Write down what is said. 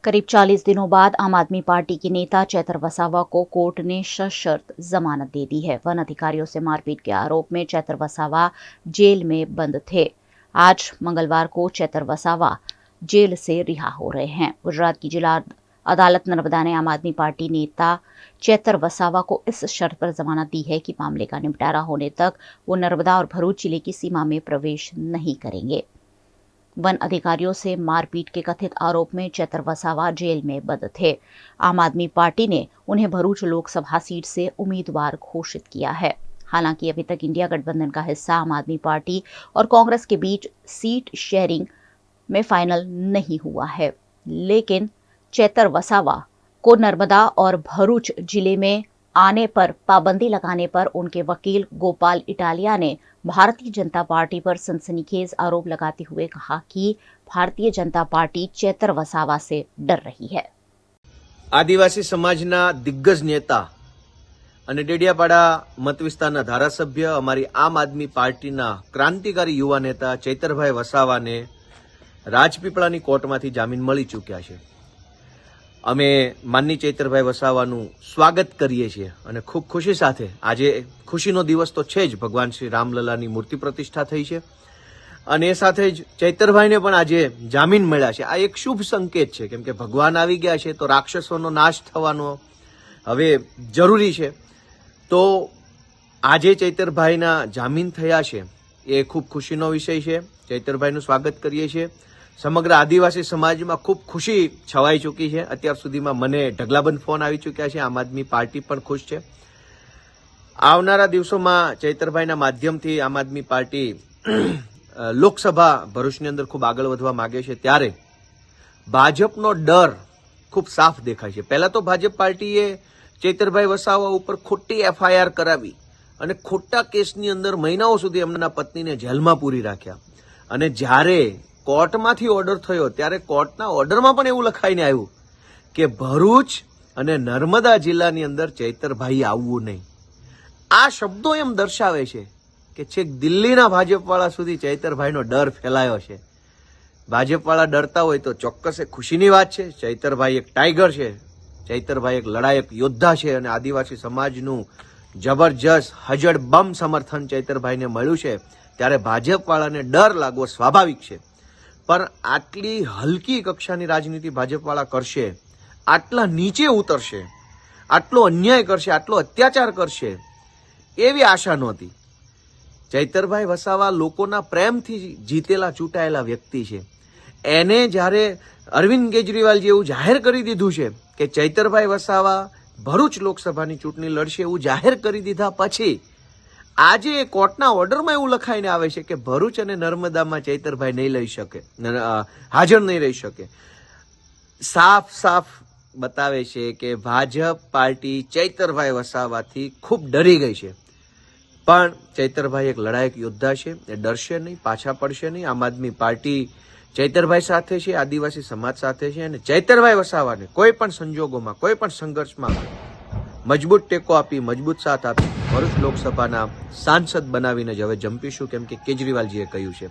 करीब 40 दिनों बाद आम आदमी पार्टी के नेता चैतर वसावा को कोर्ट ने सशर्त जमानत दे दी है। वन अधिकारियों से मारपीट के आरोप में चैतर वसावा जेल में बंद थे। आज मंगलवार को चैतर वसावा जेल से रिहा हो रहे हैं। गुजरात की जिला अदालत नर्मदा ने आम आदमी पार्टी नेता चैतर वसावा को इस शर्त पर जमानत दी है कि मामले का निपटारा होने तक वो नर्मदा और भरूच जिले की सीमा में प्रवेश नहीं करेंगे। वन अधिकारियों से मारपीट के कथित आरोप में चैतर वसावा जेल में बंद थे। आम आदमी पार्टी ने उन्हें भरूच लोकसभा सीट से उम्मीदवार घोषित किया है। हालांकि अभी तक इंडिया गठबंधन का हिस्सा आम आदमी पार्टी और कांग्रेस के बीच सीट शेयरिंग में फाइनल नहीं हुआ है, लेकिन चैतर वसावा को नर्मदा और भरूच जिले में आने पर पाबंदी लगाने पर उनके वकील गोपाल इटालिया ने भारतीय जनता पार्टी पर सनसनीखेज आरोप लगाते हुए कहा कि भारतीय जनता पार्टी चैतर वसावा से डर रही है। आदिवासी समाजना दिग्गज नेता અને ડેડિયાપાડા મત વિસ્તારના ધારાસભ્ય અમારી આમ આદમી પાર્ટીના ક્રાંતિકારી યુવા નેતા ચૈતરભાઈ વસાવાને રાજપીપળાની કોર્ટમાંથી જામીન મળી ચૂક્યા છે। અમે માનની ચૈતરભાઈ વસાવાનું સ્વાગત કરીએ છીએ અને ખૂબ ખુશી સાથે આજે ખુશીનો દિવસ તો છે જ, ભગવાન શ્રી રામલલાની મૂર્તિ પ્રતિષ્ઠા થઈ છે અને એ સાથે જ ચૈતરભાઈને પણ આજે જામીન મળ્યા છે। આ એક શુભ સંકેત છે, કેમ કે ભગવાન આવી ગયા છે તો રાક્ષસોનો નાશ થવાનો હવે જરૂરી છે। તો આજે ચૈતરભાઈના જામીન થયા છે એ ખૂબ ખુશીનો વિષય છે। ચૈતરભાઈનું સ્વાગત કરીએ છીએ। સમગ્ર આદિવાસી સમાજમાં ખૂબ ખુશી છવાઈ ચૂકી છે। અત્યાર સુધીમાં મને ઢગલાબંધ ફોન આવી ચૂક્યા છે। આમ આદમી પાર્ટી પણ ખુશ છે। આવનારા દિવસોમાં ચૈતરભાઈના માધ્યમથી આમ આદમી પાર્ટી લોકસભા ભરૂચની અંદર ખૂબ આગળ વધવા માંગે છે, ત્યારે ભાજપનો ડર ખૂબ સાફ દેખાય છે। પહેલા તો ભાજપ પાર્ટીએ ચૈતરભાઈ વસાવા ઉપર ખોટી એફઆઈઆર કરાવી અને ખોટા કેસની અંદર મહિનાઓ સુધી એમના પત્નીને જેલમાં પૂરી રાખ્યા અને જ્યારે કોર્ટમાંથી ઓર્ડર થયો ત્યારે કોર્ટના ઓર્ડરમાં પણ એવું લખાઈને આવ્યું કે ભરૂચ અને નર્મદા જિલ્લાની અંદર ચૈતરભાઈ આવવું નહીં। આ શબ્દો એમ દર્શાવે છે કે છેક દિલ્હીના ભાજપવાળા સુધી ચૈતરભાઈનો ડર ફેલાયો છે। ભાજપવાળા ડરતા હોય તો ચોક્કસ એ ખુશીની વાત છે। ચૈતરભાઈ એક ટાઈગર છે, ચૈતરભાઈ એક લડાયક યોદ્ધા છે અને આદિવાસી સમાજનું જબરજસ્ત હજડ બમ સમર્થન ચૈતરભાઈને મળ્યું છે, ત્યારે ભાજપવાળાને ડર લાગવો સ્વાભાવિક છે। પણ આટલી હલકી કક્ષાની રાજનીતિ ભાજપવાળા કરશે, આટલા નીચે ઉતરશે, આટલો અન્યાય કરશે, આટલો અત્યાચાર કરશે એવી આશા નહોતી। ચૈતરભાઈ વસાવા લોકોના પ્રેમથી જીતેલા ચૂંટાયેલા વ્યક્તિ છે। એને જ્યારે અરવિંદ કેજરીવાલ જેવું જાહેર કરી દીધું છે કે ચૈતરભાઈ વસાવા ભરૂચ લોકસભાની ચૂંટણી લડશે એવું જાહેર કરી દીધા પછી આજે કોર્ટના ઓર્ડરમાં એવું લખાઈને આવે છે કે ભરૂચ અને નર્મદામાં ચૈતરભાઈ નહીં લઈ શકે, હાજર નહીં રહી શકે। સાફ સાફ બતાવે છે કે ભાજપ પાર્ટી ચૈતરભાઈ વસાવાથી ખૂબ ડરી ગઈ છે। પણ ચૈતરભાઈ એક લડાયક યોદ્ધા છે, એ ડરશે નહીં, પાછા પડશે નહીં। આમ આદમી પાર્ટી ચૈતરભાઈ સાથે છે, આદિવાસી સમાજ સાથે છે અને ચૈતરભાઈ વસાવાને કોઈ પણ સંજોગોમાં, કોઈ પણ સંઘર્ષમાં મજબૂત ટેકો આપી, મજબૂત સાથ આપી ભરૂચ લોકસભાના સાંસદ બનાવીને જ હવે જંપીશું, કેમ કે કેજરીવાલજીએ કહ્યું છે।